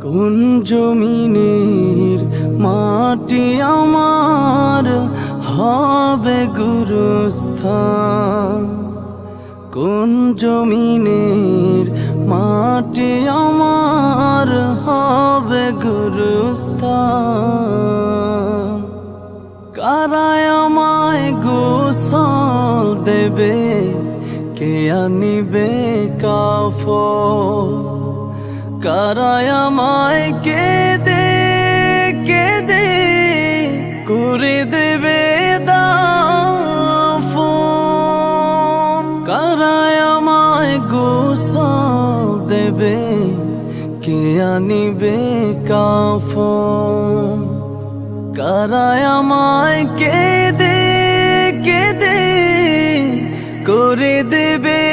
কোন জমিনের মাটি আমার হবে গুরুস্থান? কোন জমিনের মাটি আমার হবে গুরুস্থান? কারায় আমায় গোসল দেবে, কে আনিবে কাফন? কারায় আমায় কেঁদে কেঁদে করে দেবে দাফন? কারায় আমায় গোসল দেবে, কে আনিবে কাফন? কারায় আমায় কেঁদে কেঁদে করে দেবে